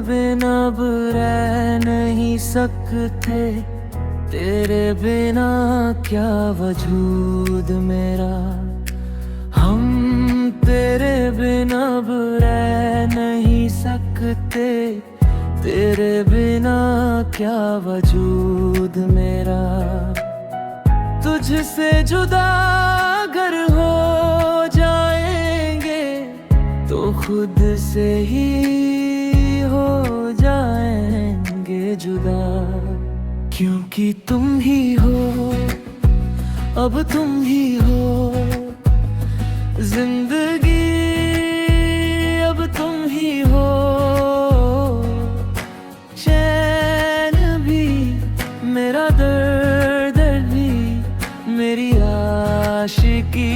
बिना अब रह नहीं सकते, तेरे बिना क्या वजूद मेरा। हम तेरे बिना अब रह नहीं सकते, तेरे बिना क्या वजूद मेरा। तुझसे जुदा अगर हो जाएंगे तो खुद से ही हो जाएंगे जुदा। क्योंकि तुम ही हो, अब तुम ही हो जिंदगी, अब तुम ही हो चैन भी, मेरा दर्द भी, मेरी आशिकी,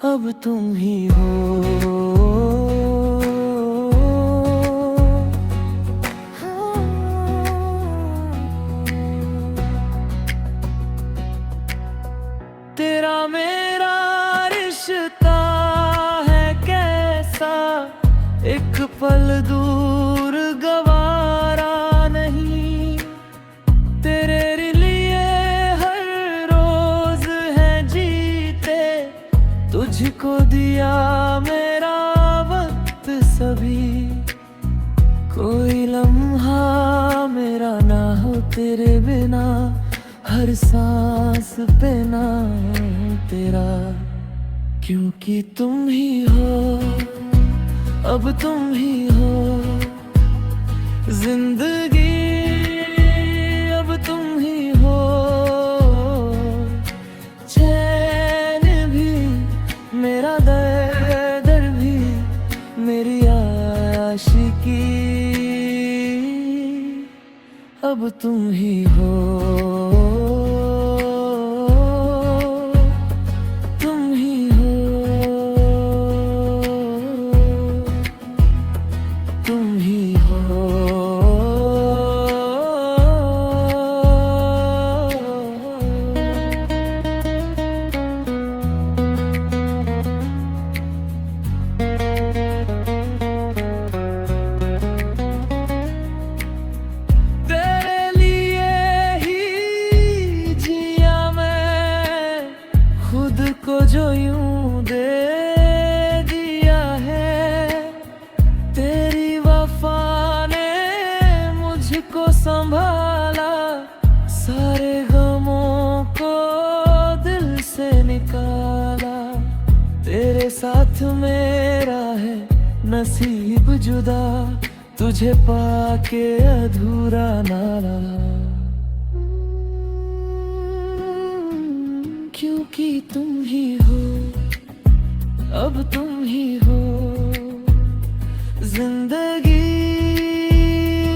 अब तुम ही हो। तेरा मेरा रिश्ता है कैसा, एक पल दूर गवारा नहीं। तेरे लिए हर रोज है जीते, तुझको दिया मेरा वक्त सभी। कोई लम्हा मेरा ना हो तेरे बिना, हर सांस पे नाम तेरा। क्योंकि तुम ही हो, अब तुम ही हो जिंदगी, अब तुम ही हो चैन भी, मेरा दर्द भी, मेरी आशिकी, अब तुम ही हो। को जो यूं दे दिया है, तेरी वफा ने मुझको संभाला, सारे गमों को दिल से निकाला। तेरे साथ मेरा है नसीब जुदा, तुझे पाके अधूरा ना रहा। क्योंकि तुम ही हो, अब तुम ही हो जिंदगी,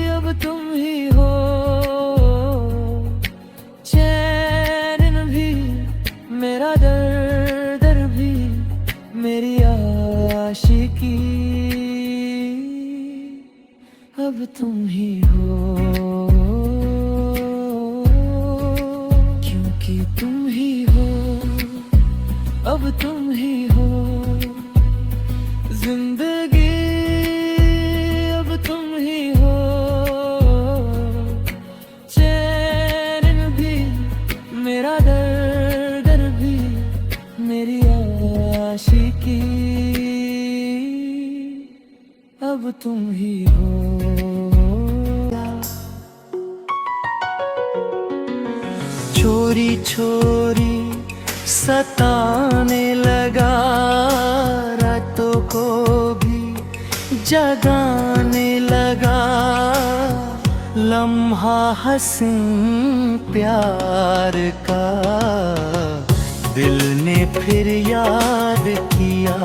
अब तुम ही हो चैन भी, मेरा दर्द भी, मेरी आशिकी, अब तुम ही हो। क्योंकि तुम ही हो, अब तुम ही हो जिंदगी, अब तुम ही हो चैन भी, मेरा दर्द भी, मेरी आशिकी, अब तुम ही हो। चोरी चोरी सताने लगा, रातों को भी जगाने लगा। लम्हा हसीन प्यार का दिल ने फिर याद किया,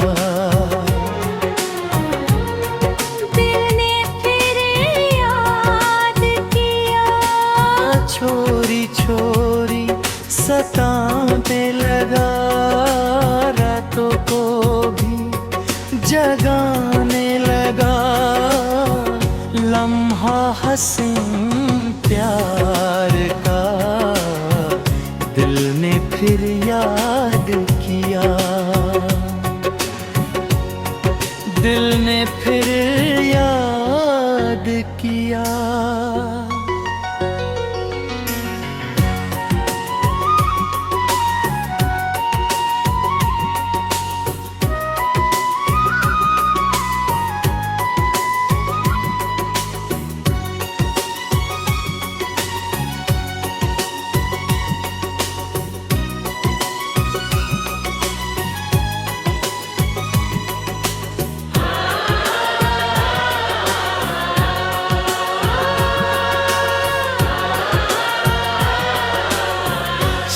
दिल ने फिर याद किया। छोरी छोरी सताने लगा, रातों को भी जगाने लगा। लम्हा हसीन प्यार का दिल ने फिर याद किया, दिल ने फिर याद किया।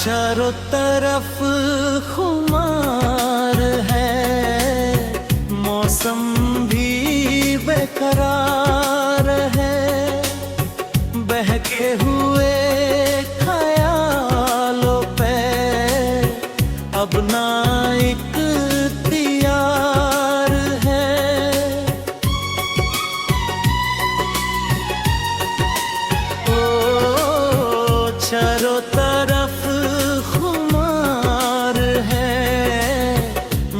चारों तरफ खुमार है, मौसम भी बेकरार है। बहके हुए ख्यालों पे अब ना इख्तियार है। ओ चारों तरफ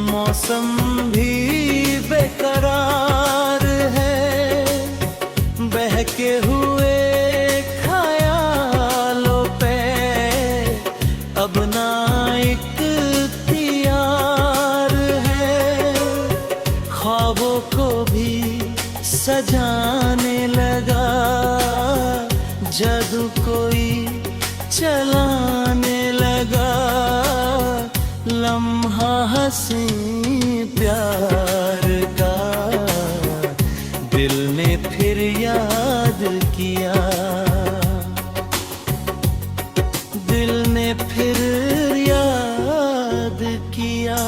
मौसम भी बेकरार है। बहके हुए ख्यालों पे अब ना इख्तियार है। ख्वाबों को भी सजाने लगा, जादू कोई चलाने लगा। लम्हा हंसी प्यार का दिल ने फिर याद किया। दिल ने फिर याद किया।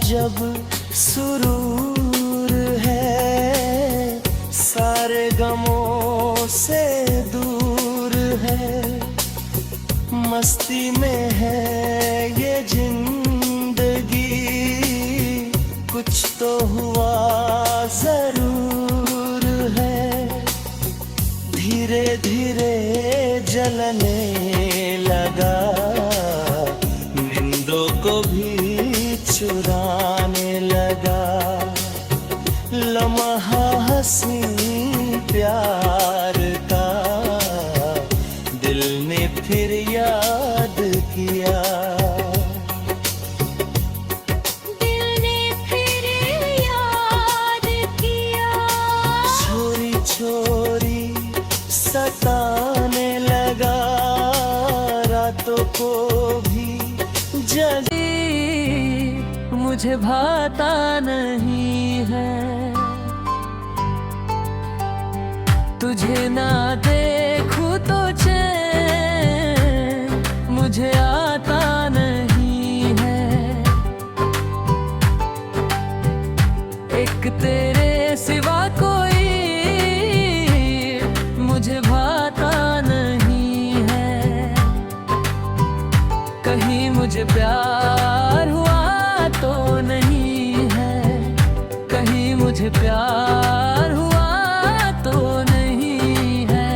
जब सुरूर है, सारे गमों से दूर है। मस्ती में है ये जिंदगी, कुछ तो हुआ जरूर है। धीरे धीरे जलने लगा, नींदों को भी चुराने लगा। लम्हा हंसी प्यार का दिल ने फिर याद किया। दिल ने फिर याद किया। छोरी छोरी सताने लगा, रातों को भी जगी। मुझे भाता नहीं है, तुझे ना देखूं तो चैन मुझे आता नहीं है। एक तेरे सिवा कोई मुझे भाता नहीं है। कहीं मुझे प्यार हुआ तो नहीं है, कहीं मुझे प्यार हुआ तो नहीं है।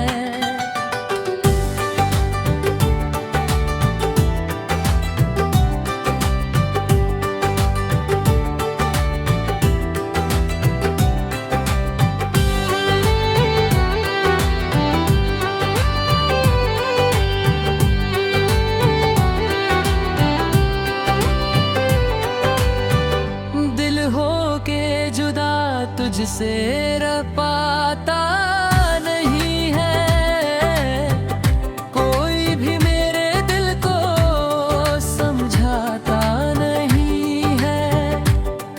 तुझसे रह पाता नहीं है, कोई भी मेरे दिल को समझाता नहीं है।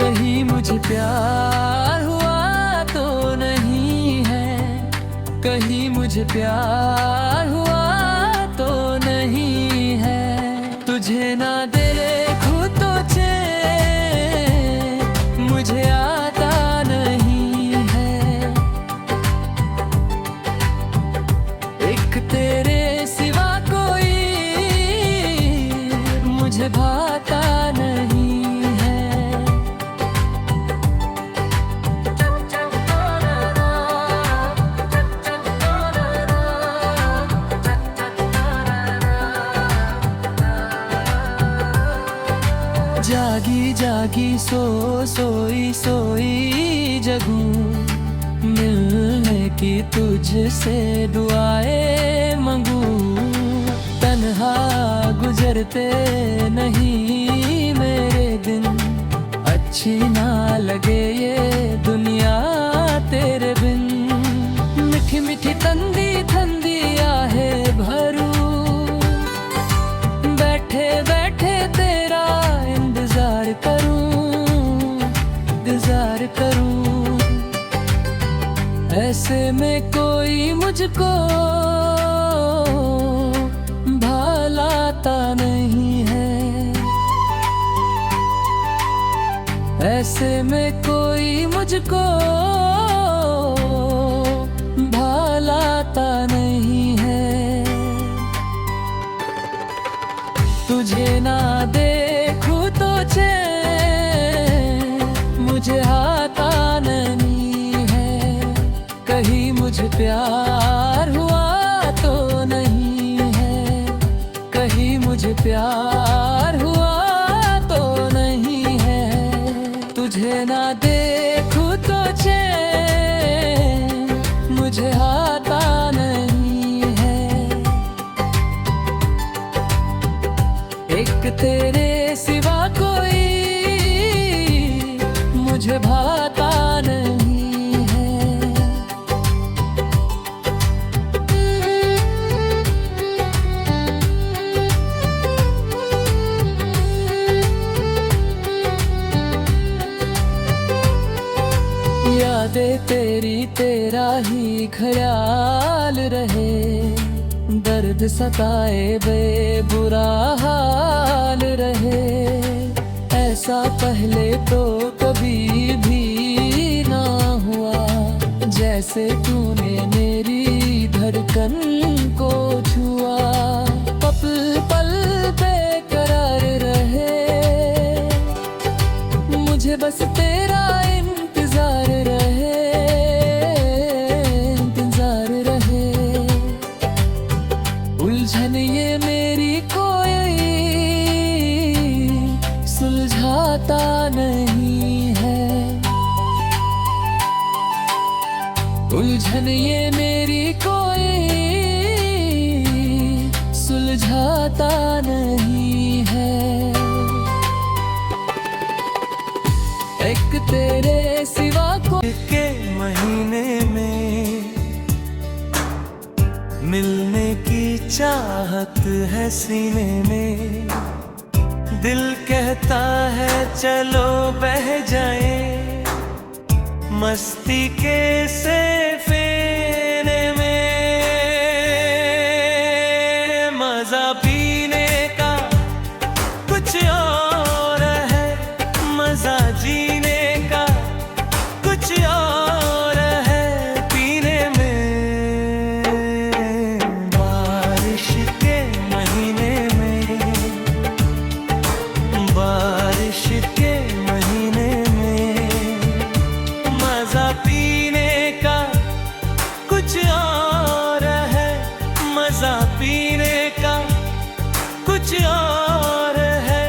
कहीं मुझे प्यार हुआ तो नहीं है, कहीं मुझे प्यार हुआ तो नहीं है। तुझे ना देखूं तो चैन मुझे आता नहीं है, एक तेरे सिवा कोई मुझे भाता नहीं है। जागी जागी सोई सोई जगूं, मिलने की तुझसे दुआएं मांगूं। तन्हा गुजरते नहीं मेरे दिन, अच्छी ना लगे ये दुनिया तेरे बिन। मीठी मीठी तंदी ठंडी आहें भरूं, बैठे बैठे तेरा इंतजार करूं। ऐसे में कोई मुझको भालाता नहीं है, ऐसे में कोई मुझको भालाता नहीं है। तुझे ना देखूं तो चैन मुझे आता नहीं है, कहीं मुझे प्यार हुआ तो नहीं है, कहीं मुझे प्यार हुआ तो नहीं है। तुझे ना देखूं तो चैन मुझे आता नहीं है, एक तेरे सिवा कोई मुझे भाता नहीं है। यादें तेरी तेरा ही ख्याल रहे, दर्द सताए बेबुरा हाल रहे। ऐसा पहले तो कभी भी ना हुआ, जैसे तूने मेरी धड़कन को छुआ। पल पल बेकरार रहे, मुझे बस तेरा इंतजार रहे। उलझन ये मेरी कोई सुलझाता नहीं है, उलझन ये मेरी कोई सुलझाता नहीं है। एक तेरे सिवा को के महीने में मिलने की चाहत है सीने में, दिल कहता है चलो बह जाए मस्ती के से फेने में। मजा पीने का कुछ और है, मजा जीने का कुछ और है पीने में। बारिश के महीने में, बारिश के महीने में मजा पीने का कुछ और है, मजा पीने का कुछ और है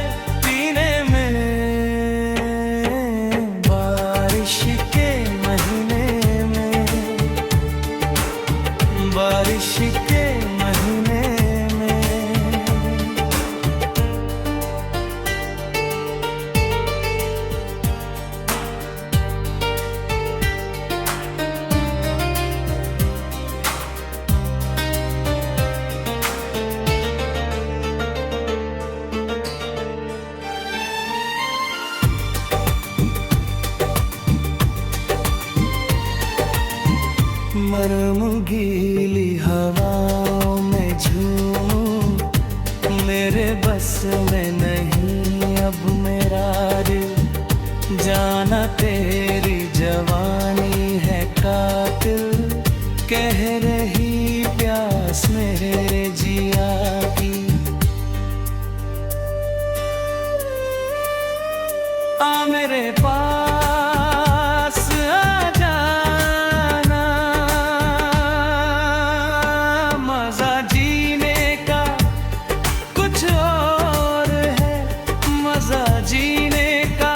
पीने में। नरम गीली हवाओं में झूमूं, मेरे बस में नहीं अब मेरा दिल। जाना तेरी जवानी है कातिल, कह रही प्यास मेरे जिया की। आ मेरे पास आ जाना, मजा जीने का कुछ और है, मजा जीने का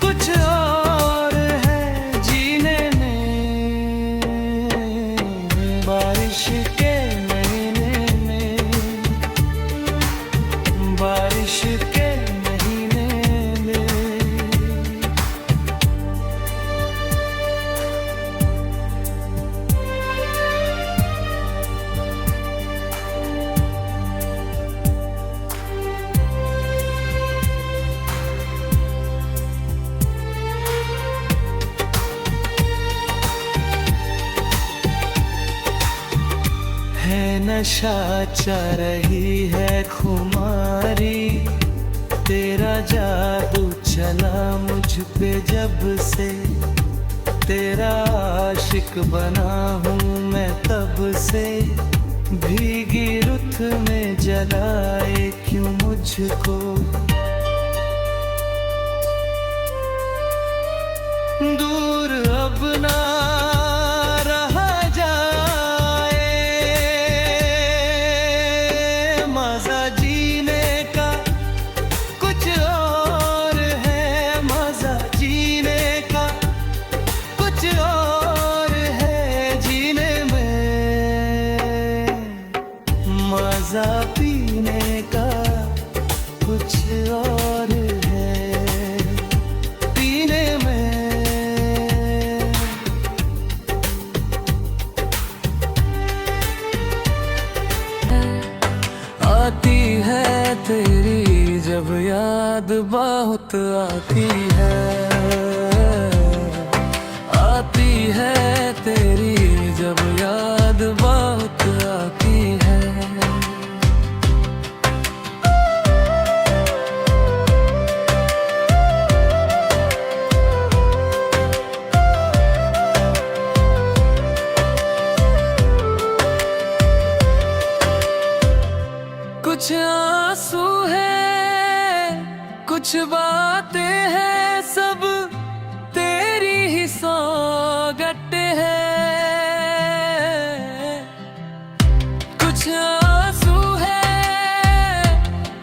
कुछ और है, जीने में। बारिश के महीने में, बारिश के महीने में। है नशा चा रही है खुमारी, तेरा जादू चला मुझ पे जब से। तेरा आशिक बना हूँ मैं तब से, भीगी रुत में जलाए क्यों मुझको। दूर अब ना रहा जाए, मजा जीने का कुछ और है, मजा जीने का कुछ और है, जीने में। मजा पीने का कुछ और है, पीने में। आती है तेरी जब याद बहुत आती है, आती है तेरी जब याद बहुत आती है। कुछ आंसू है, कुछ बातें हैं, सब तेरी ही सौगत है। कुछ आंसू है,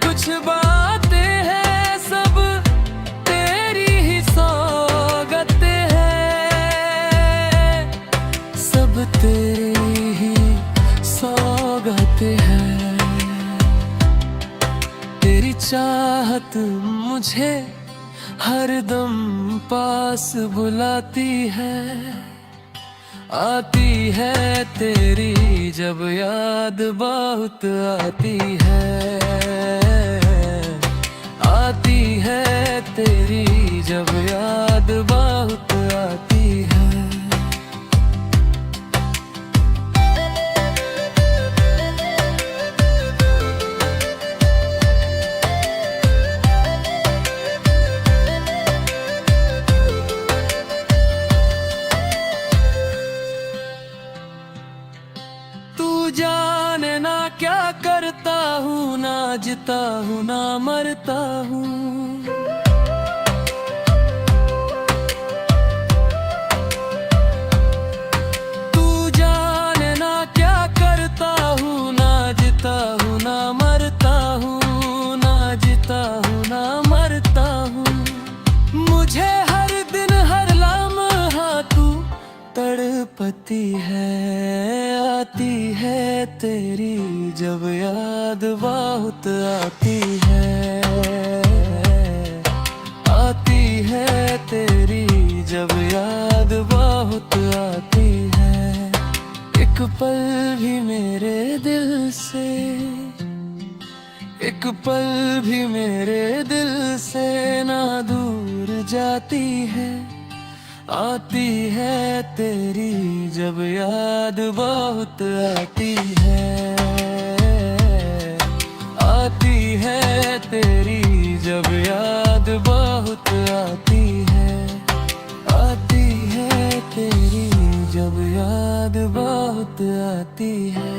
कुछ बातें हैं, सब तेरी ही सौगत है, सब तेरी ही सौगत है। तेरी चाहत मुझे हरदम पास बुलाती है, आती है तेरी जब याद बहुत आती है, आती है तेरी जब याद बहुत आती है। जाने ना क्या करता हूँ, ना जीता हूँ ना मरता हूँ। तू जाने ना क्या करता हूँ, ना जीता हूँ ना मरता हूँ, ना जीता हूँ ना मरता हूँ। मुझे हर दिन हर लम्हा तू तड़पती है, आती है तेरी जब याद बहुत आती है, आती है तेरी जब याद बहुत आती है। एक पल भी मेरे दिल से, एक पल भी मेरे दिल से ना दूर जाती है, आती है तेरी जब याद बहुत आती है, आती है तेरी जब याद बहुत आती है, आती है तेरी जब याद बहुत आती है।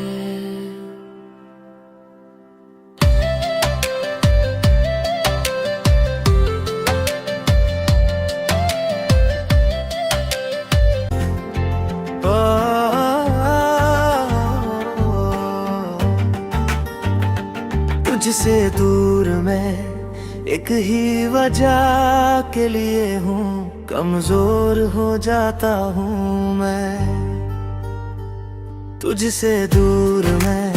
तुझसे दूर मैं एक ही वजह के लिए हूँ, कमजोर हो जाता हूँ मैं। तुझसे दूर मैं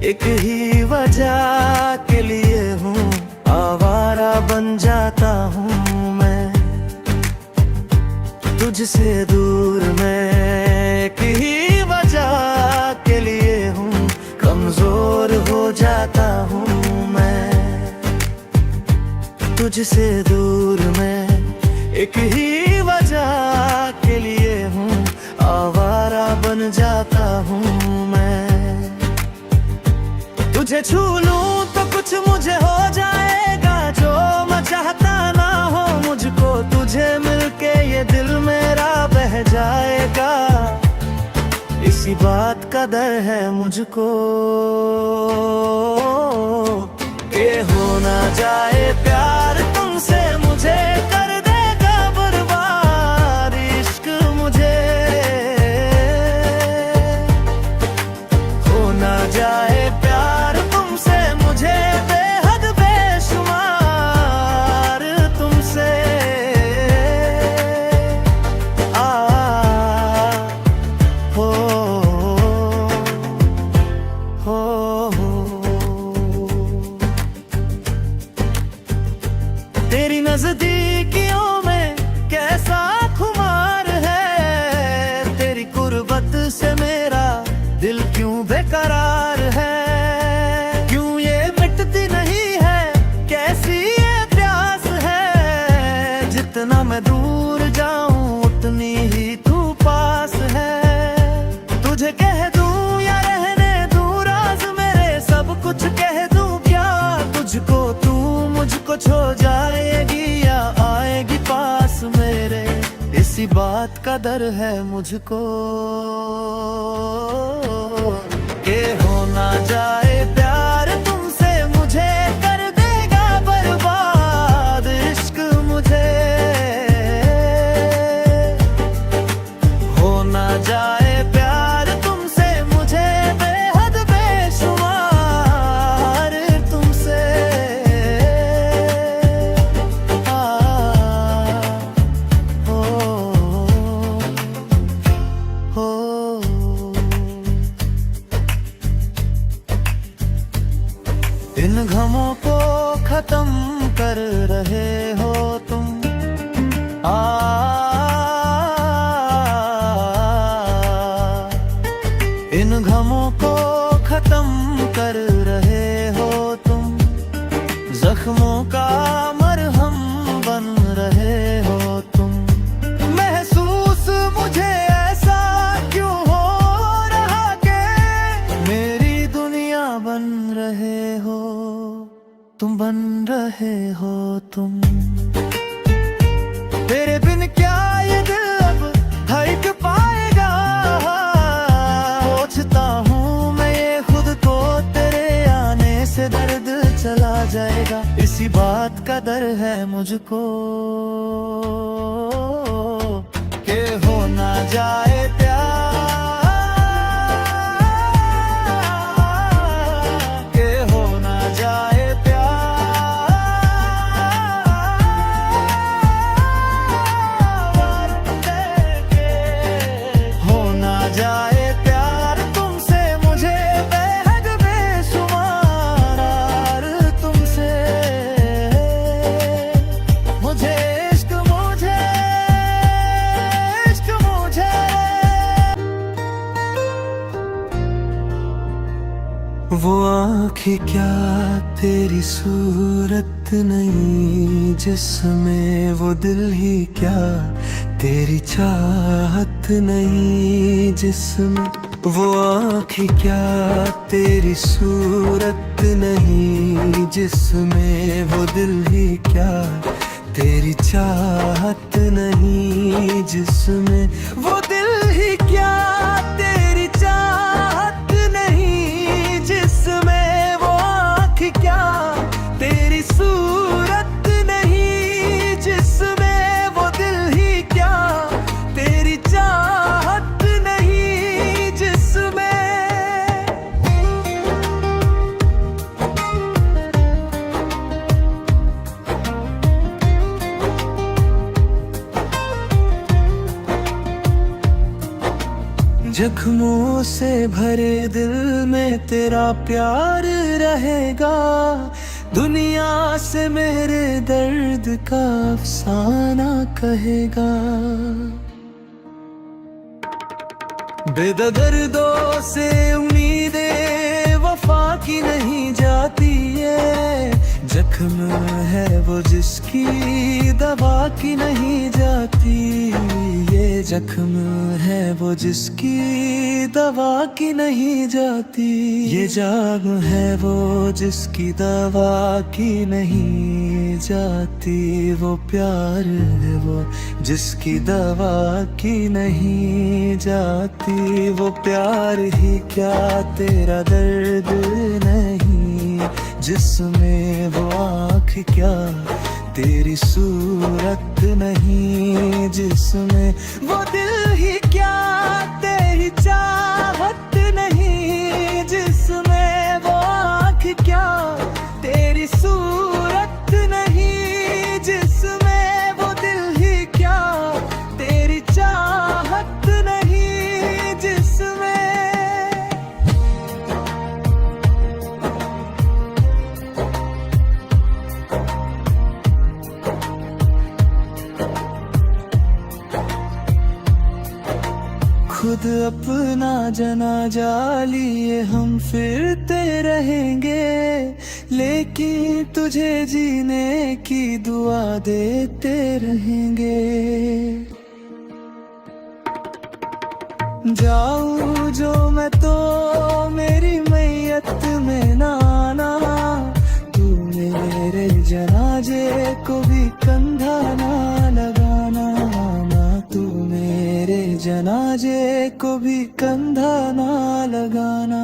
एक ही वजह के लिए हूँ, आवारा बन जाता हूँ मैं। तुझसे दूर मैं एक ही वजह के लिए हूँ, कमजोर हो जाता हूँ मैं। तुझसे दूर मैं एक ही वजह के लिए हूँ, आवारा बन जाता हूँ मैं। तुझे छू लूं तो कुछ मुझे हो जाएगा, जो मैं चाहता ना हो मुझको तुझे मिलके ये दिल मेरा बह जाएगा। इसी बात का डर है मुझको कि हो ना जाए प्यार तुमसे, मुझे कर देगा बर्बाद इश्क मुझे। हो ना जाए प्यार तुमसे, मुझे बेहद बेशुमार तुमसे। तेरी नजदीकियों में कैसा खुमार है, तेरी कुर्बत से मेरा दिल क्यों बेकरार है। क्यों ये मिटती नहीं है, कैसी ये प्यास है, जितना मैं दूर जाऊं उतनी ही तू पास है। तुझे कह दूं या रहने दूं राज मेरे, सब कुछ कह दूं क्या तुझको, तू मुझको छोड़ जाएगी या आएगी पास मेरे। इसी बात का डर है मुझको कि हो ना जाए प्यार तुमसे, मुझे कर देगा बर्बाद इश्क मुझे। हो ना जाए प्यार तुमसे, मुझे बेहद बेशुमार तुमसे। इन गमों को खत्म कर रहे हो तुम, इन गमों को खत्म कर रहे हो तुम, जख्मों का मरहम बन रहे हो तुम। महसूस मुझे ऐसा क्यों हो रहा कि मेरी दुनिया बन रहे हो तुम, बन रहे हो तुम। तेरे बिन क्या ये दिल अब धड़क पाएगा, सोचता हूँ मैं ये खुद को, तेरे आने से दर्द चला जाएगा। इसी बात का डर है मुझको कि हो ना जाए प्यार, कि हो ना जाए जाए प्यार तुमसे, मुझे बेहद बेशुमार तुमसे। मुझे इश्क मुझे इश्क मुझे। वो आँखें क्या तेरी सूरत नहीं, जिसमें वो दिल ही क्या तेरी चाहत नहीं जिसमें वो आँखें क्या, तेरी सूरत नहीं जिसमें वो दिल ही क्या, तेरी चाहत नहीं जिसमें वो दिल ही क्या, तेरी चाहत नहीं जिसमें वो आँखें क्या, तेरी सूरत नहीं जिसमें वो दिल ही क्या, तेरी चाहत नहीं जिसमें। जख्मों से भरे दिल में तेरा प्यार रहेगा, दुनिया से मेरे दर्द का अफसाना कहेगा। बेदर्दों से उम्मीदें वफा की नहीं जाती है, जख्म है वो जिसकी दवा की नहीं जाती, ये जख्म है वो जिसकी दवा की नहीं जाती, ये जाग है वो जिसकी दवा की नहीं जाती, वो प्यार है वो जिसकी दवा की नहीं जाती, वो प्यार ही क्या तेरा दर्द नहीं जिसमें वो आँख क्या, तेरी सूरत नहीं जिसमें वो दिल ही क्या, तेरी चाहत नहीं जिसमें वो आँख क्या, तेरी सूरत नहीं जिसमें वो दिल ही क्या, तेरी चाहत नहीं जिसमें। खुद अपना जनाजा लिए हम फिरते रहेंगे, लेकिन तुझे जीने की दुआ देते रहेंगे। जाऊं जो मैं तो मेरी मैयत में ना आना, तू मेरे जनाजे को भी कंधा ना लगाना, तू मेरे जनाजे को भी कंधा ना लगाना।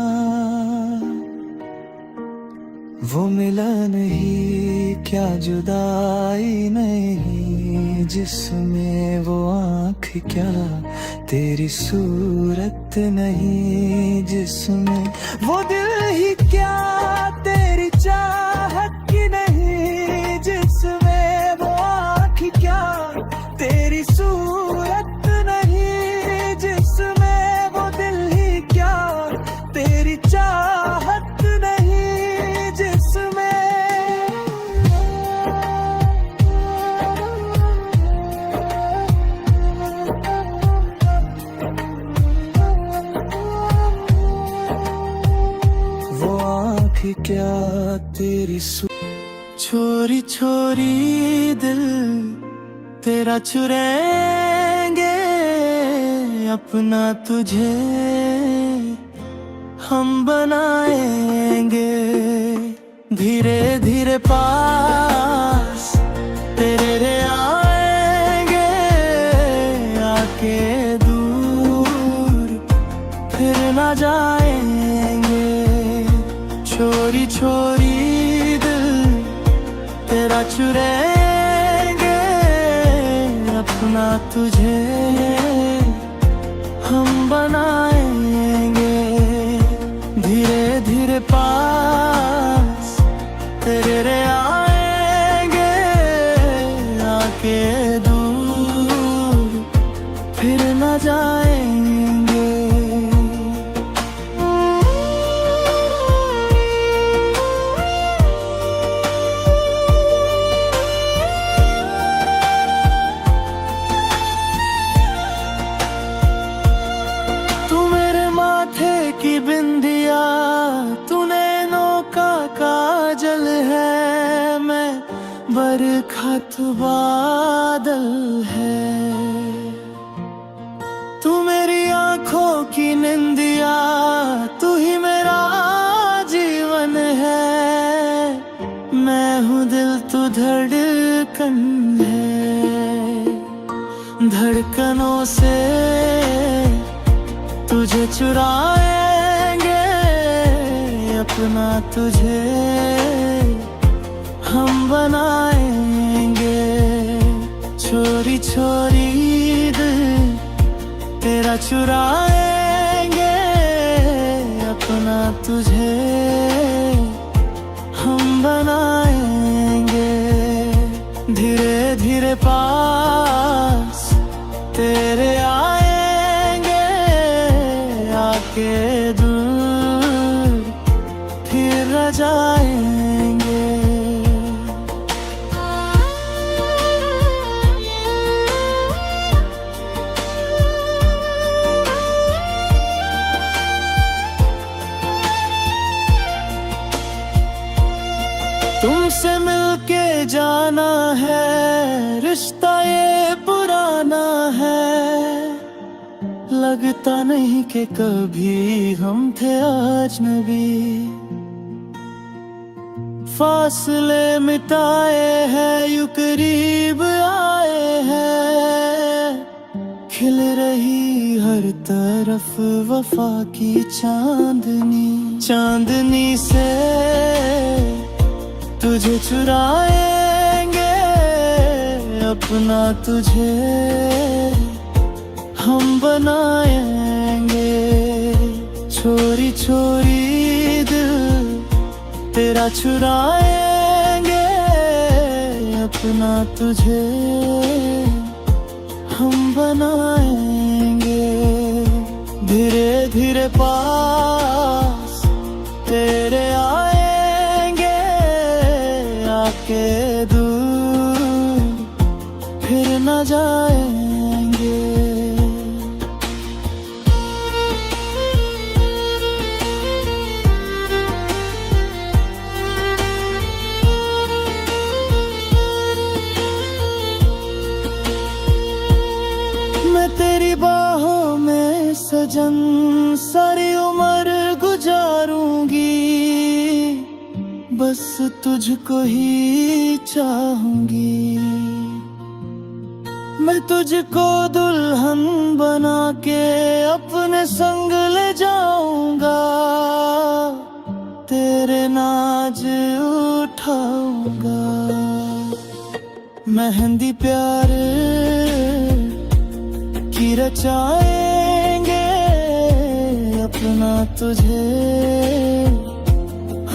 वो मिलन ही क्या जुदाई नहीं जिसमें वो आँख क्या, तेरी सूरत नहीं जिसमें वो दिल ही क्या, तेरी चाहत की नहीं जिसमें वो आँख क्या, तेरी सूरत नहीं जिसमें वो दिल ही क्या, तेरी चाहत नहीं जिसमें। वो आँख क्या तेरी छोरी छोरी दिल तेरा चुराएंगे अपना, तुझे हम बनाएंगे धीरे धीरे पास तेरे रे आएंगे, आके दूर फिर ना जाएंगे। छोरी छोरी दिल तेरा चुराएंगे अपना, तुझे हम बनाएंगे धीरे धीरे पास तेरे रे आएंगे, आके दूर फिर न जाएंगे। की बिंदिया तूने नौका काजल है, मैं बरखा तू बादल है। धड़कनों से तुझे चुराएंगे, अपना तुझे हम बनाएंगे। चोरी चोरी दिल तेरा चुराएंगे, अपना तुझे हम बनाएंगे। धीरे धीरे पास तेरे आएंगे, आके दूर फिर रह जाएंगे। तुमसे मिलके जाना है, रिश्ता ये पुराना है। लगता नहीं कि कभी हम थे अजनबी। फासले मिटाए हैं, यूं करीब आए हैं। खिल रही हर तरफ वफा की चांदनी। चांदनी से तुझे चुराएंगे, अपना तुझे हम बनाएंगे। चोरी चोरी दिल तेरा चुराएंगे, अपना तुझे हम बनाएंगे। धीरे धीरे पास तेरे आएंगे, आके दूर फिर न जाएंगे। मैं तेरी बाहों में सजन सारी उम्र गुजारूंगी। बस तुझको ही चाहूंगी। मैं तुझको दुल्हन बना के अपने संग ले जाऊंगा। तेरे नाज उठाऊंगा। मेहंदी प्यार की रचाएंगे, अपना तुझे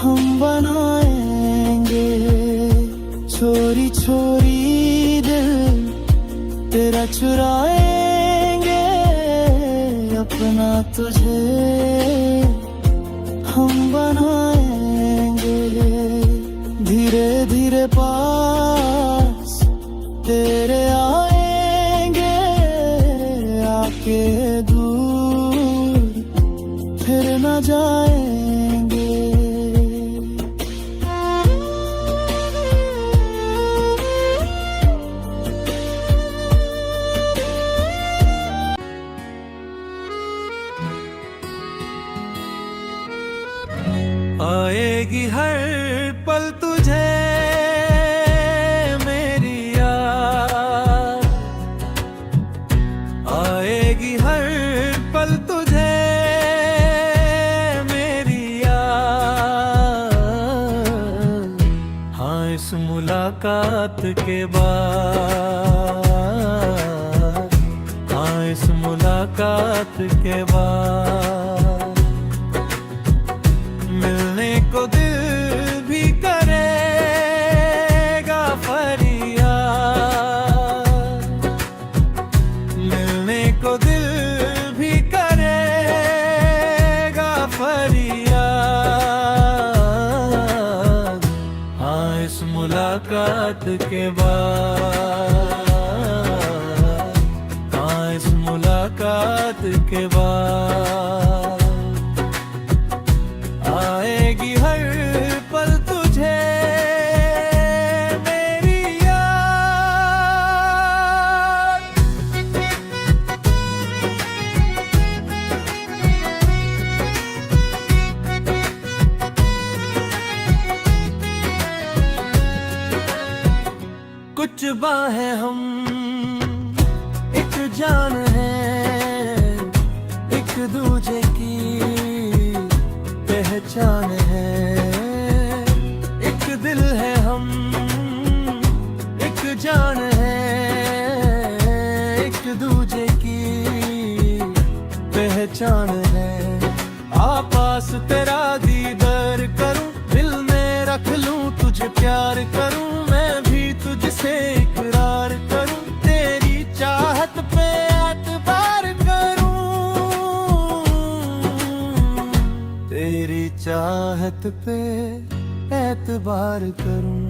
हम बनाएंगे। चोरी चोरी दिल तेरा चुराएंगे, अपना तुझे हम बनाएंगे। धीरे धीरे पास तेरे आएंगे, आके दूर फिर न जाएंगे। आएगी हर पल तुझे मेरी याद। आएगी हर पल तुझे मेरी याद। हाँ, इस मुलाकात के बाद, हाँ, इस मुलाकात के बाद मिलने को दिल भी करेगा फरियाद। मिलने को दिल भी करेगा फरियाद। हाँ, इस मुलाकात के बाद, हाँ, इस मुलाकात के बाद आएगी हर पल तुझे मेरी याद। कुछ बाहें हम एक दूजे की पहचान है। एक दिल है हम, एक जान है, एक दूजे की पहचान है। आपास तेरा दीदार करूं, दिल में रख लूं, तुझे प्यार करूं, मैं भी तुझसे इकरार करूं, तेरी चाहत पे एतबार करूं, तेरी चाहत पे एतबार करूं।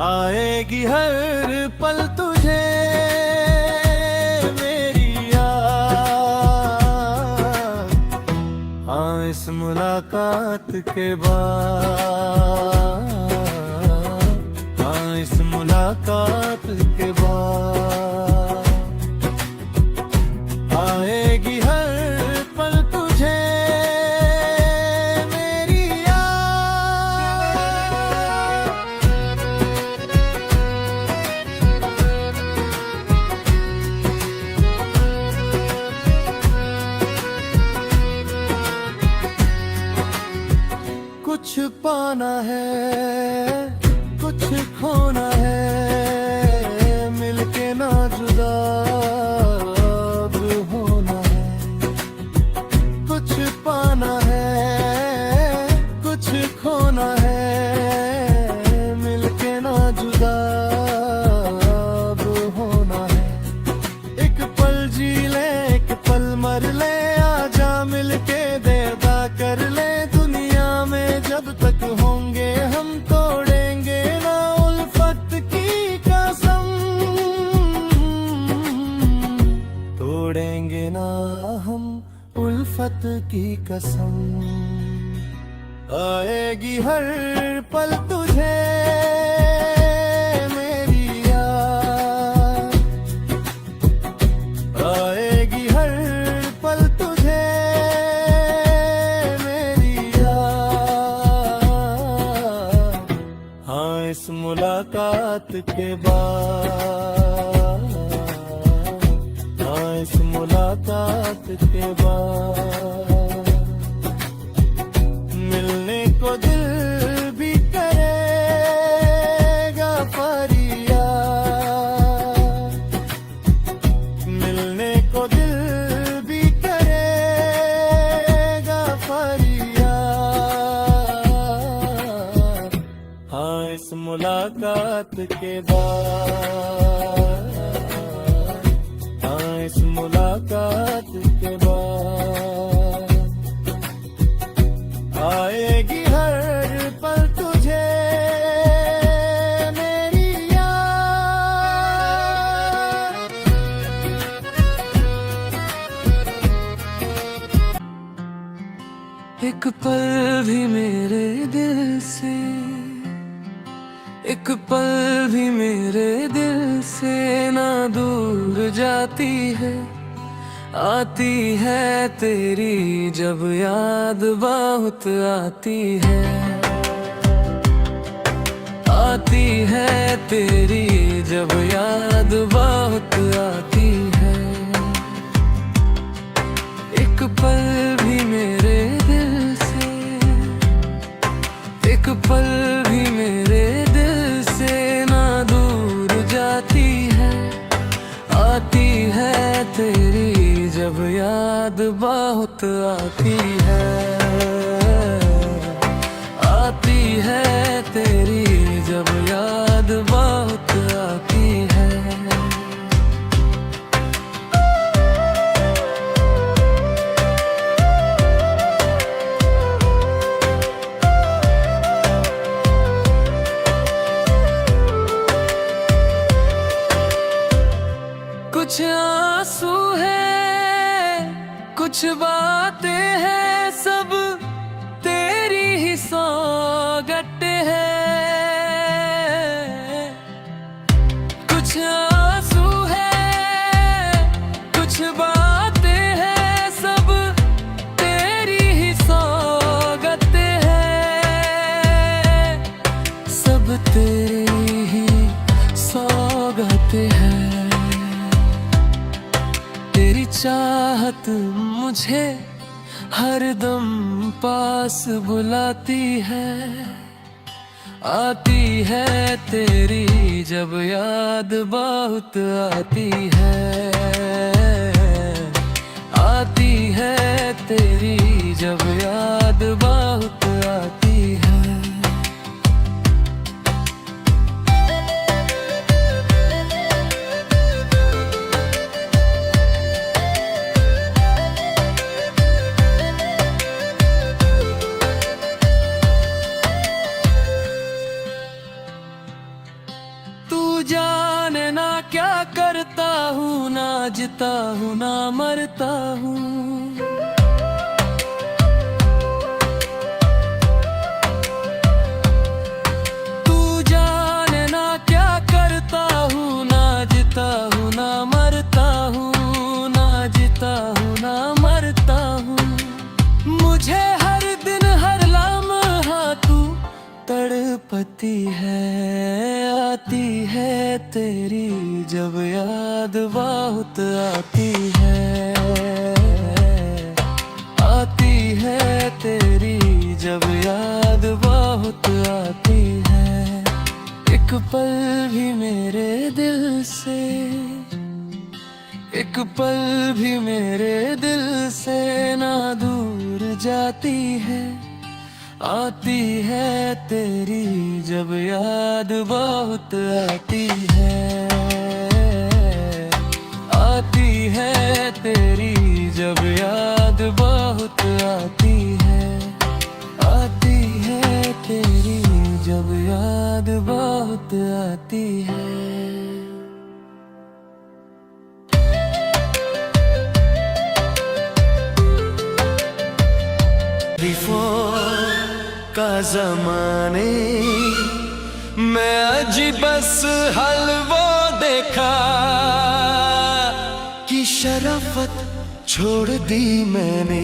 आएगी हर पल तुझे मेरी याद, हाँ इस मुलाकात के बाद, हाँ इस मुलाकात के बाद आएगी हर पल तुझे मेरी याद। कुछ पाना है, कुछ खोना है, मिलके ना जुदा अब होना है। कुछ पाना है, कुछ खोना है, मिलके ना जुदा अब होना है। एक पल जी ले, एक पल मर ले, आजा मिलके देदा कर ले। दुनिया में जब तक होंगे हम तोड़ेंगे ना उल्फत की कसम, तोड़ेंगे ना हम उल्फत की कसम। आएगी हर पल तुझे मेरी याद, आएगी हर पल तुझे मेरी याद, हाँ इस मुलाकात के बाद, हाँ इस मुलाकात के बाद मिलने को दिल भी करेगा फरियाद, मिलने को दिल भी करेगा फरियाद, हाँ इस मुलाकात के बाद, हाँ इस मुलाकात के बाद आएगी हर पल तुझे मेरी याद। एक पल भी मेरे दिल से, एक पल भी मेरे दिल से ना दूर जाती है। आती है तेरी जब याद बहुत आती है, आती है तेरी जब याद बहुत आती है। एक पल भी मेरे दिल से, एक पल भी मेरे दिल से ना दूर जाती है। आती है तेरी जब याद बहुत आती है, आती है तेरी जब याद बहुत आती है। कुछ आंसू है, कुछ बातें हैं, सब तेरी ही सौगत है। कुछ आंसू है, कुछ बातें हैं, सब तेरी ही सौगत है, सब तेरी ही सौगत है। तेरी चाहत मुझे हरदम पास बुलाती है। आती है तेरी जब याद बहुत आती है। आती है तेरी जब याद बहुत आती है। जाने ना क्या करता हूँ, ना जीता हूँ ना मरता हूँ। तू जाने ना क्या करता हूँ, ना जीता हूँ ना मरता हूँ, ना जीता हूँ ना मरता हूँ। मुझे हर दिन हर लम्हा तू तड़पती है। आती है तेरी जब याद बहुत आती है। आती है तेरी जब याद बहुत आती है। एक पल भी मेरे दिल से, एक पल भी मेरे दिल से ना दूर जाती है। आती है तेरी जब याद बहुत आती है। आती है तेरी जब याद बहुत आती है। आती है तेरी जब याद बहुत आती है। का ज़माने मैं अज बस हल वो देखा कि शराफत छोड़ दी मैंने।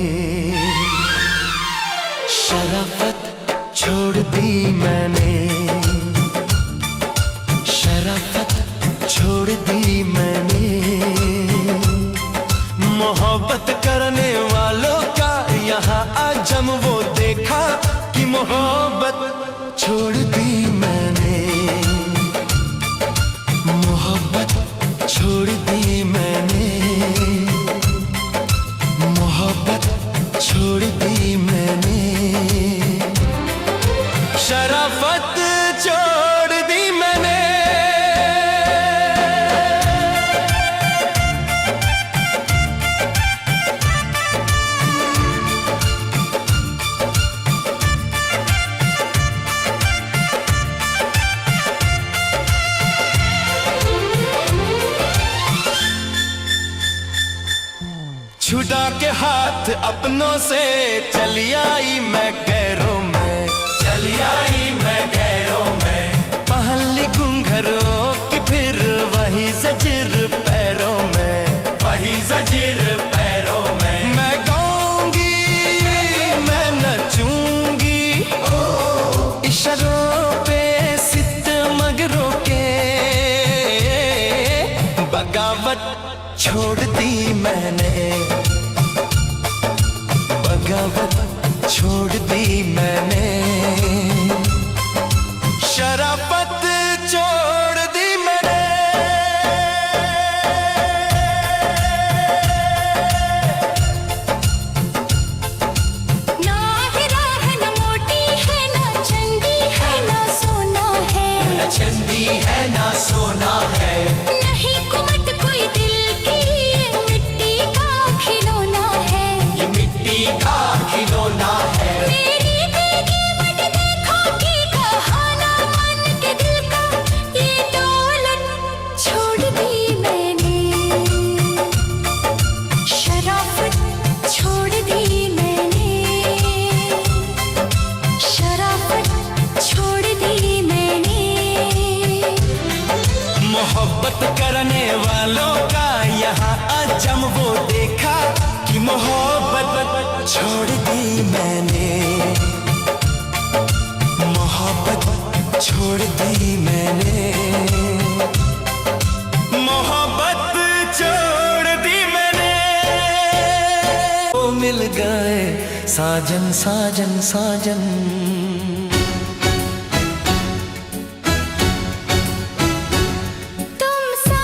शराफत छोड़ दी मैंने। शराफत छोड़ दी मैंने। मोहब्बत करने वालों का यहाँ आजम वो देखा कि मोहब्बत छोड़ दी मैंने। मोहब्बत छोड़ दी मैंने। मोहब्बत छोड़ दी मैंने। शराफत छोड़ दी मैंने। छुड़ा के हाथ अपनों से चली आई मैं गैरों में। चली आई मैं गैरों में। पहली घुंघरों की फिर वही ज़ंजीर पैरों में। वही ज़ंजीर पैरों में। मैं गाऊंगी मैं नचूंगी इशारों पे सितमगरों के। बगावत छोड़ दी मैंने। बगावत छोड़ दी मैंने। शराफत छोड़ दी मैंने। ना हीरा है ना मोती है ना चंदी है ना सोना है। ना चंदी है ना सोना है। नहीं कुमत कोई दिल की, ये मिट्टी का खिलौना है। ये मिट्टी का खिलौना है। मेरी देगी बट देखो कि कहाना मन के दिल का। ये दौलत छोड़ दी मैंने। शराफत छोड़ दी मैंने। शराफत छोड़ दी मैंने। मोहब्बत करने वालों का यहाँ आजम वो देखा कि मोहब्बत छोड़ दी मैंने। मोहब्बत छोड़ दी मैंने। मोहब्बत छोड़ दी मैंने। साजन साजन साजन। तुम सा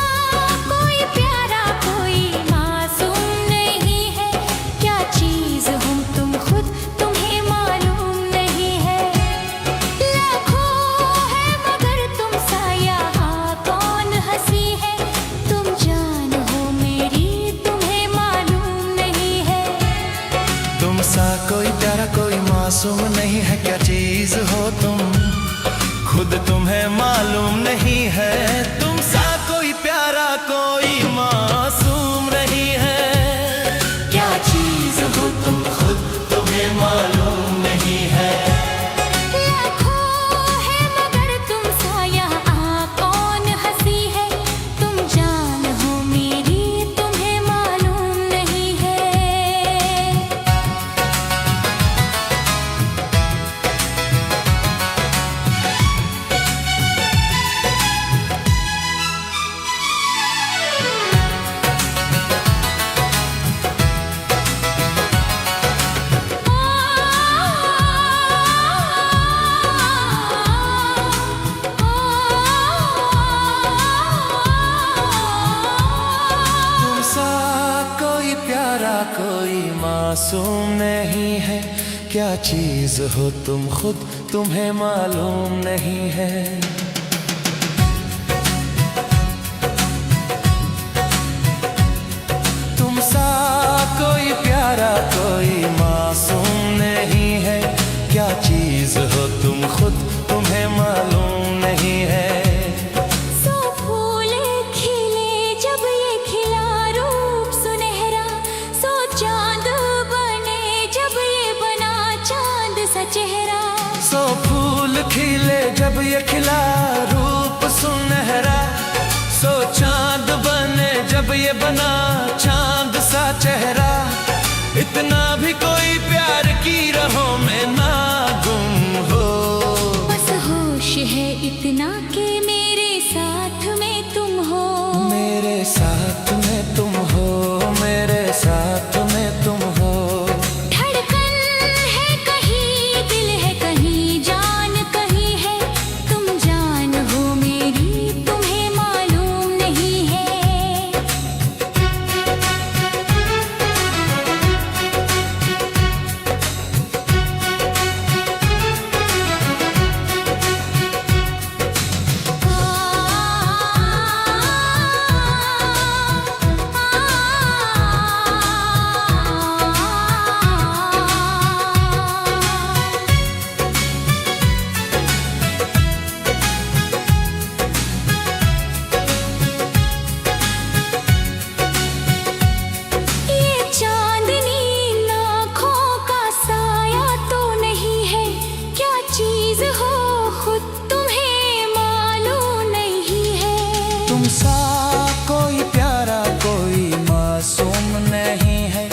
कोई प्यारा कोई मासूम नहीं है, क्या चीज हूँ तुम खुद तुम्हें मालूम नहीं है। लाखों है मगर तुम सा यहाँ कौन हंसी है, तुम जान हो मेरी तुम्हें मालूम नहीं है। तुम सा कोई प्यारा कोई मासूम नहीं है, क्या चीज हो तुम खुद तुम्हें मालूम नहीं है। तुम सा कोई प्यारा कोई मासूम नहीं है, क्या चीज हो तुम खुद तुम्हें मालूम नहीं है। लाखों है मगर तुम सा यहाँ कौन हंसी है, तुम जान हो मेरी तुम्हें मालूम नहीं है। तुम सा कोई प्यारा कोई मासूम नहीं है, क्या चीज हो तुम खुद तुम्हें मालूम नहीं है। तुम सा कोई प्यारा कोई मासूम नहीं है, क्या चीज हो तुम खुद तुम्हें मालूम नहीं है। सो फूल खिले जब ये खिला रूप सुनहरा, सो चांद बने जब ये बना चांद सा चेहरा। सो फूल खिले जब ये खिला रूप सुनहरा, सो चांद बने जब ये बना चांद सा चेहरा। इतना भी कोई प्यार की राहों में ना गुम हो, बस होश है इतना कि मेरे साथ में तुम हो। मेरे साथ में तुम हो, मेरे साथ में तुम हो। धड़कन है कहीं दिल है कहीं जान कहीं है, तुम जान हो मेरी तुम्हें मालूम नहीं है। ये चांदनी लाखों का साया तो नहीं है, क्या चीज हो खुद तुम्हें मालूम नहीं है। तुम सा कोई प्यारा कोई मासूम नहीं है,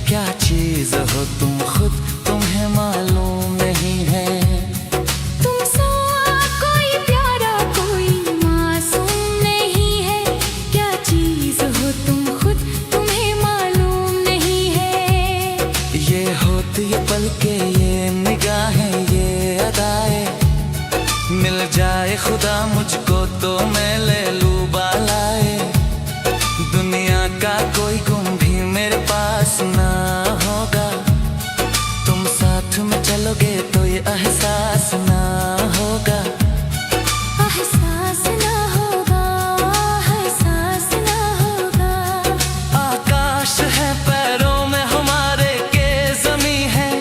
क्या चीज हो तुम खुद तुम्हें मालूम नहीं है। तुम सा कोई प्यारा कोई मासूम नहीं है, क्या चीज हो तुम खुद तुम्हें मालूम नहीं है। ये होती ये पलके ये निगाहें ये अदाएं, मिल जाए खुदा मुझको तो मैं ले लूं बालाए। दुनिया का कोई गुम भी मेरे पास ना होगा, तुम साथ में चलोगे तो ये एहसास ना होगा। एहसास ना होगा, एहसास ना होगा। आकाश है पैरों में हमारे के ज़मीं है,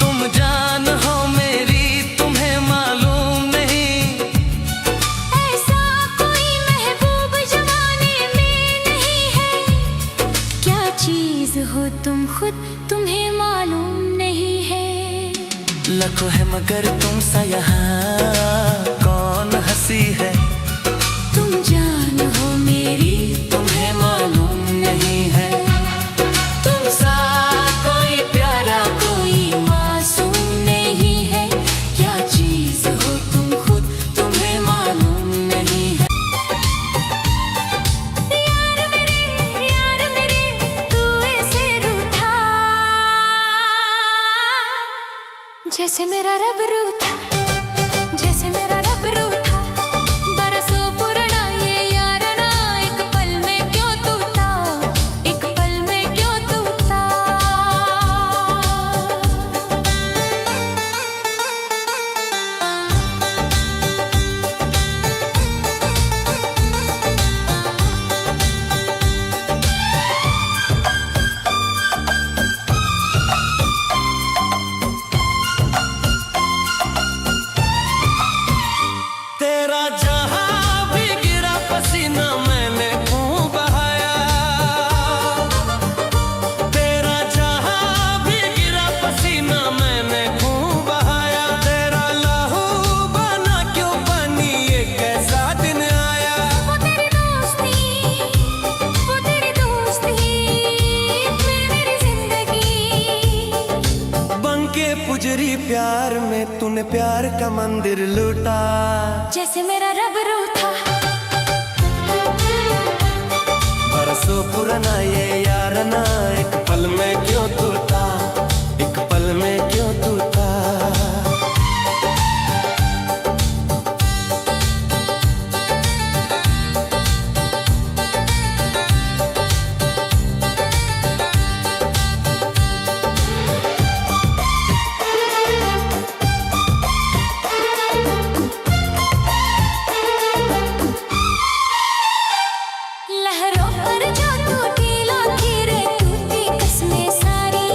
तुम जान हो मेरी तुम्हें मालूम नहीं। ऐसा कोई महबूब जमाने में नहीं है, क्या चीज हो तुम खुद तुम्हें मालूम नहीं है। लखों है मगर तुम सा यहाँ कौन हंसी है, तुम जान हो मेरी तुम्हें मालूम नहीं है। तुम सा कोई प्यारा कोई मासूम नहीं है, क्या चीज हो तुम खुद तुम्हें मालूम नहीं है। यार मेरे तू ऐसे रूठा, जैसे मेरा रब रूठा, जैसे मेरा रब रूठा, बरसों पुराना ये यारना, एक पल में क्यों टूटा, एक पल में क्यों टूटा। तेरा जहां भी गिरा पसीना मैंने खूब बहाया, तेरा जहां भी गिरा पसीना मैंने खूब बहाया, तेरा लहू बना क्यों बनी ये कैसा दिन आया। वो तेरी दोस्ती, वो तेरी दोस्ती, मेरी जिंदगी बन के पुजरी प्यार में तूने प्यार का मंदिर लूटा। जैसे मेरा रब रूठा, बरसों पुराना ये यारना, एक पल में क्यों टूटा, एक पल में क्यों टूटा। लहरों पर जो टूटी लकीरें टूटी कसमें सारी,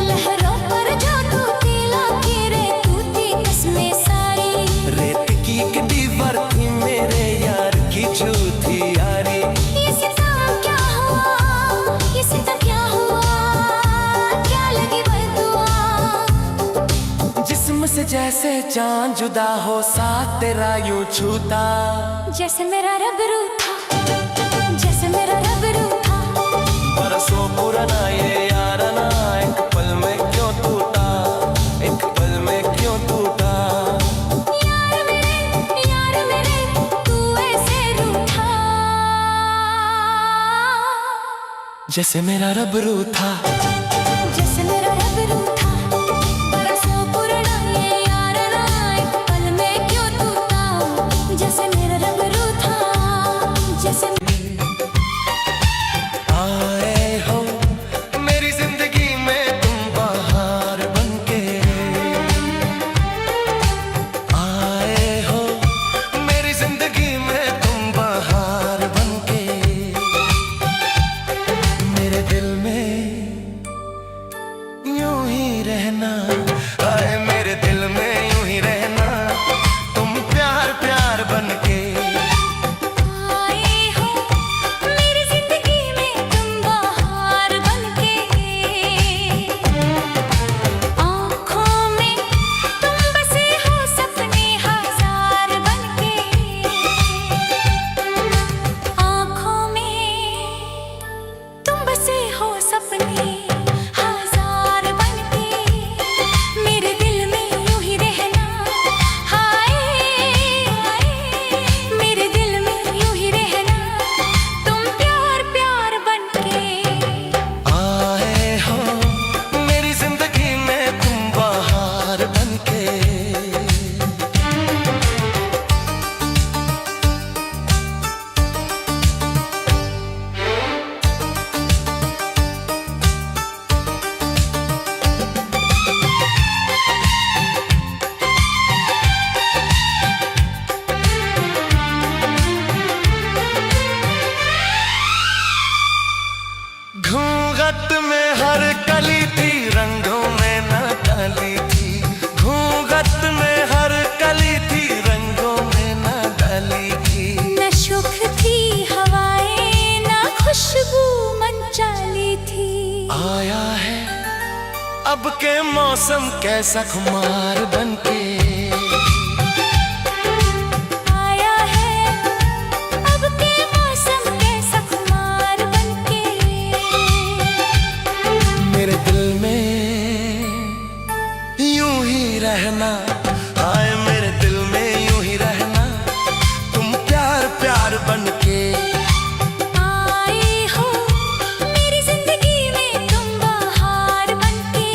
लहरों पर जो टूटी लकीरें टूटी कसमें सारी। रेत की एक दीवार थी मेरे यार की झूठी यारी। ये सितम क्या हुआ, ये सितम क्या हुआ, क्या लगी बददुआ। जिस्म से जैसे जान जुदा हो साथ तेरा यूं छूटा। जैसे मेरा रब रूठा, जैसे मेरा रब रूठा, बरसों पुराना ये यारना, एक पल में क्यों टूटा, एक पल में क्यों टूटा। यार मेरे तू ऐसे रूठा। जैसे मेरा रब रूठा, जैसे मेरा रब रूठा, बरसों पुराना ये यारना, एक पल में क्यों टूटा। जैसे मेरा रब रूठा, जैसे आए हो मेरी जिंदगी में तुम बाहर बनके, आए हो मेरी जिंदगी में तुम बाहर बनके। मेरे दिल में यूं ही रहना, आए मेरे दिल में यूं ही रहना, तुम प्यार प्यार बनके। आए हो मेरी जिंदगी में तुम बाहर बनके। आँखों में तुम बसे हो सपने हजार बनके। आँखों में तुम बसे हो सपने हजार बनके। मेरे दिल में यूं ही रहना, हाय हाय, मेरे दिल में यूं ही रहना, तुम प्यार प्यार बनके। आए हो मेरी जिंदगी में तुम बाहर बनके। घूंघट में हर कली थी रंगों में न डाली थी, घूंघट में हर कली थी रंगों में न डाली थी। न सुख थी हवाएं, न खुशबू मन चाली थी। आया है अब के मौसम कैसा खुमार बनके, आया है अब के मौसम कैसा खुमार बनके। मेरे दिल में यूं ही रहना, आए मेरे दिल में यूं ही रहना, तुम प्यार प्यार बनके। आए हो मेरी जिंदगी में तुम बाहर बनके।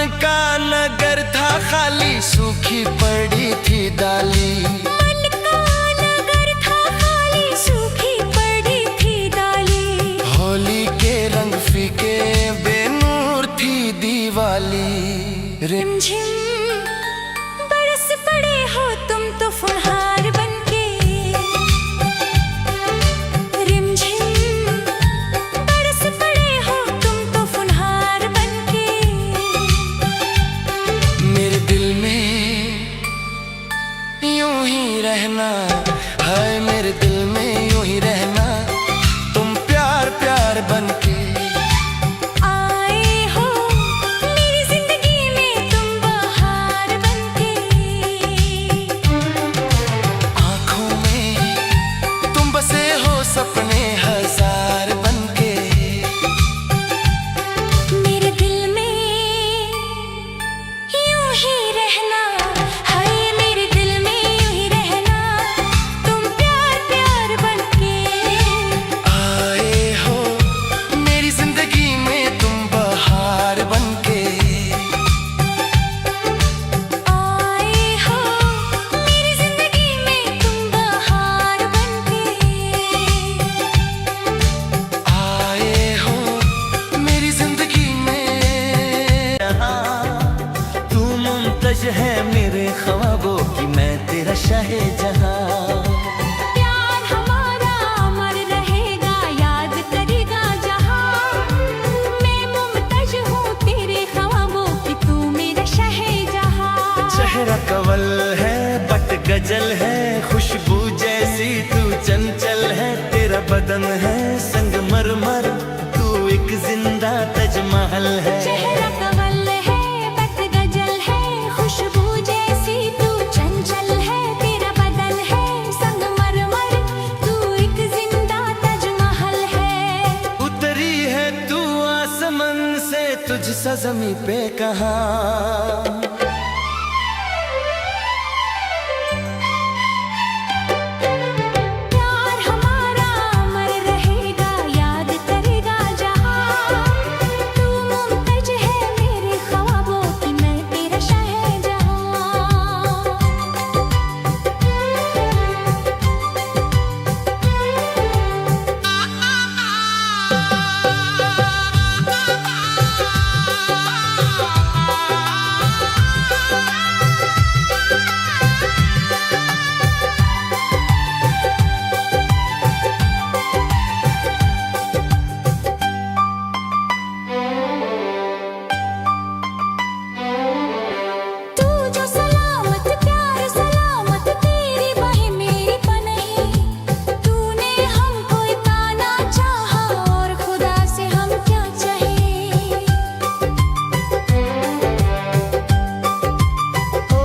मन का नगर था खाली, सूखी पड़ी थी डाली। मन का नगर था खाली, सूखी पड़ी थी डाली। होली के रंग फीके, बेनूर थी दिवाली। रिमझिम बरस पड़े हो तुम तो फुहार बनके। रिमझिम बरस पड़े हो तुम तो फुहार बनके। मेरे दिल में यूं ही रहना है, मेरे दिल में यूं ही रहना, तुम प्यार प्यार बनके। आए हो मेरी जिंदगी में तुम बहार बनके। आँखों में तुम बसे हो सपने हजार बनके। मेरे दिल में यूं ही रहना है, मेरे दिल में यूं ही रहना, तुम प्यार प्यार बनके। आए हो मेरी जिंदगी में तुम बहार बनके। आए हो मेरी जिंदगी में तुम बहार बनके। आए हो मेरी जिंदगी में। तू मुमतज है मेरे ख्वाबों की, मैं तेरा शाहजहां। प्यार हमारा अमर रहेगा, याद करेगा जहां। मैं मुमताज हूँ तेरे ख्वाबों की, तू मेरा शहजहां। चेहरा कवल है, पट गजल है, खुशबू जैसी तू चंचल है। तेरा बदन है संगमरमर, तू एक जिंदा ताजमहल है। चेहरा कवल है, पट गजल है, खुशबू जैसी तू चंचल है। तेरा बदन है संगमरमर, तू एक जिंदा ताजमहल है। उतरी है तू आसमान से, तुझसा ज़मीं पे कहाँ। प्यार हमारा अमर रहेगा, याद करेगा जहां। तू मुमताज है मेरे ख्वाबों की, मैं तेरा तू जो सलामत प्यार सलामत, तेरी बाहें मेरी पनाही। तूने हमको इतना चाहा और खुदा से हम क्या चाहे। ओ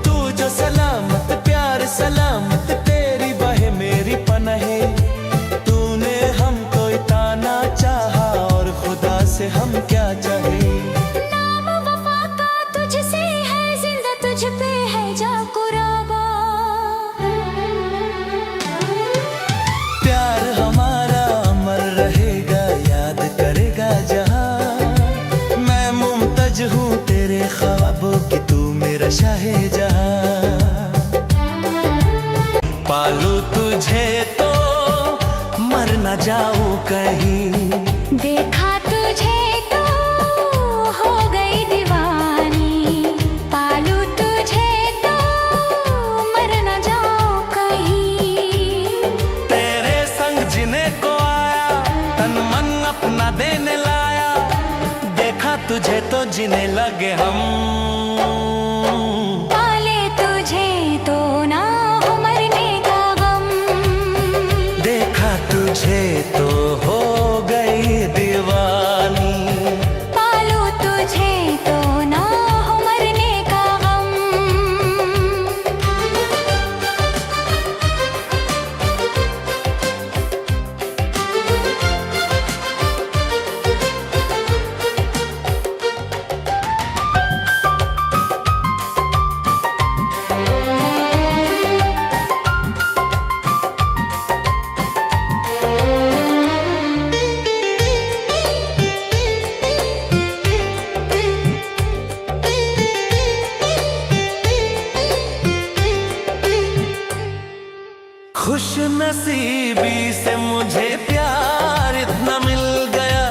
तू जो सलामत प्यार सलामत, तेरी बाहें मेरी पनाहे। तूने हमको इतना चाहा और खुदा से हम क्या चाहे। नाम वफा का तुझसे है, जिंदा तुझ पे है जा कुराबा। प्यार हमारा अमर रहेगा, याद करेगा जहां। मैं मुमतज हूँ तेरे ख्वाबों की, तू मेरा शाहजहां। पालू तुझे तो मर न जाऊं कहीं। देखा तुझे तो हो गई दीवानी। पालू तुझे तो मर न जाओ कहीं। तेरे संग जीने को आया, तन मन अपना देने लाया। देखा तुझे तो जीने लगे हम। पाले तुझे तो ना हो मरने का गम। देखा तुझे तो हो गई दीवानी। पालू तुझे तो ना हो मरने का गम। नसीबी से मुझे प्यार इतना मिल गया,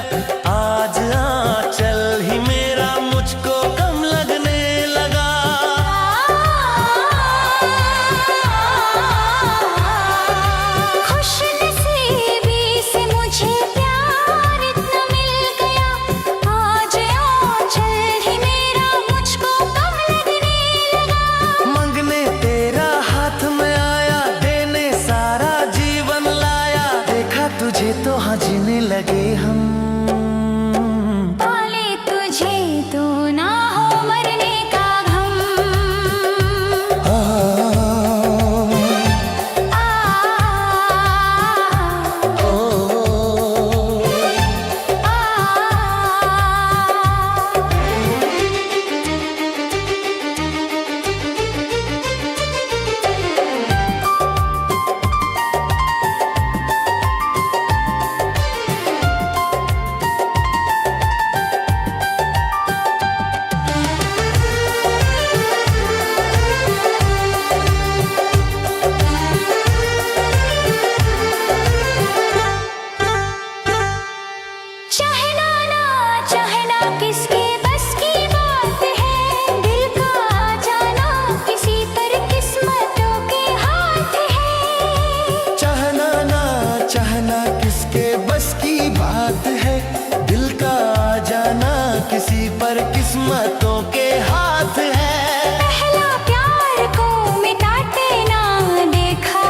आज आंचल ही मेरा मुझको कम लगने लगा। खुश नसीबी से मुझे प्यार इतना मिल गया, आज आंचल ही मेरा मुझको कम लगने लगा। मंगने तेरा हाथ में आया, देने सारा जीवन लाया, देखा तुझे तो हाँ जीने लगे हम। पाले तुझे तो ना हो मरने का गम। आ, चाहना किसके बस की बात है, दिल का जाना किसी पर किस्मतों के हाथ है। चाहना ना चाहना किसके बस की बात है, दिल का जाना किसी पर किस्मतों के हाथ है। पहला प्यार को मिटाते ना देखा,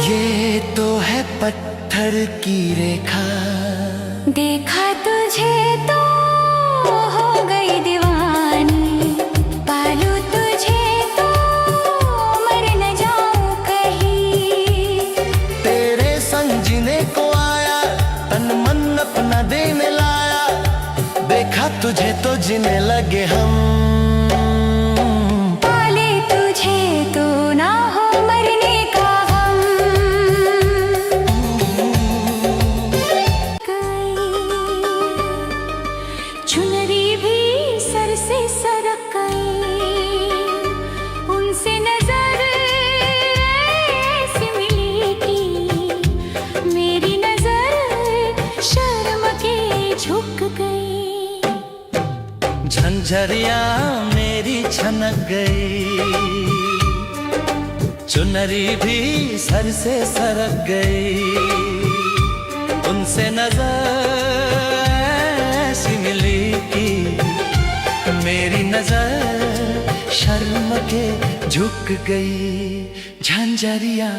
ये तो है पत्थर की रेखा। देखा तुझे तो हो गई दीवानी, पालू तुझे तो मर न जाऊं कहीं। तेरे संग जीने को आया, तन मन अपना देने लाया, देखा तुझे तो जीने लगे हम। पाले तुझे तो ना हो मरने का गम। चुनरी भी सर से सरक गई, उनसे नजर ऐसी मिली कि मेरी नजर शर्म के झुक गई। झंझरिया मेरी छनक गई, चुनरी भी सर से सरक गई, उनसे नजर ऐसी मिली कि मेरी नजर शर्म के झुक गई। झंझरिया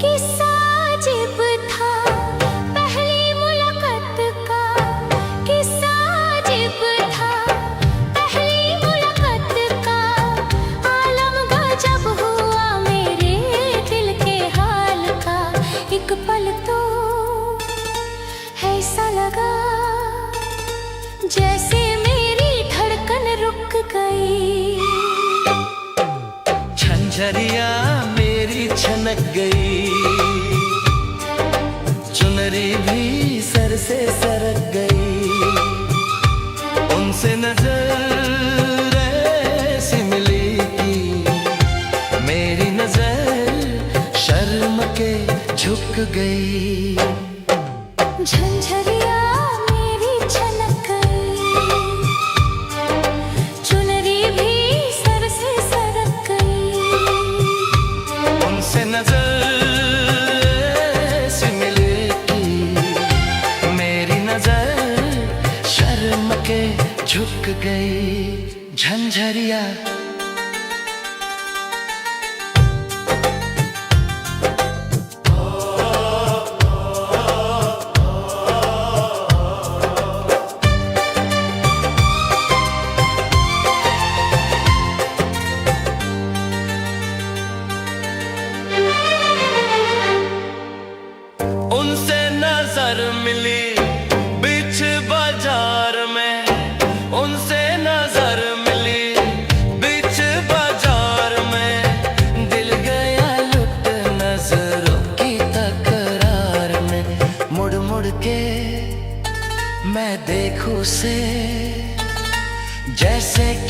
किस्सा अजीब था पहली मुलाकात का, किस्सा अजीब था पहली मुलाकात का। आलम गजब हुआ मेरे दिल के हाल का, एक पल तो ऐसा लगा जैसे मेरी धड़कन रुक गई। झंझरिया मेरी छनक गई, चुनरी भी सर से सरक गई, उनसे नजर ऐसी मिली कि मेरी नजर शर्म के झुक गई। झंझरिया मेरी छनक गई, चुनरी भी सर से सरक गई, उनसे नजर ऐसी मिली कि मेरी नजर शर्म के झुक गई। झंझरिया उनसे नजर मिली बीच बाजार में, उनसे नजर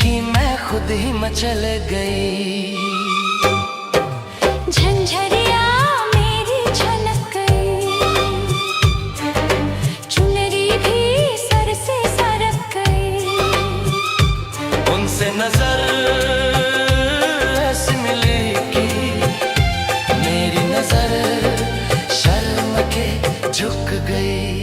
ही मैं खुद ही मचल गई। झंझरिया मेरी छलक गई, चुनरी भी सर से सरक गई। उनसे नजर ऐसी मिली कि मेरी नजर शर्म के झुक गई।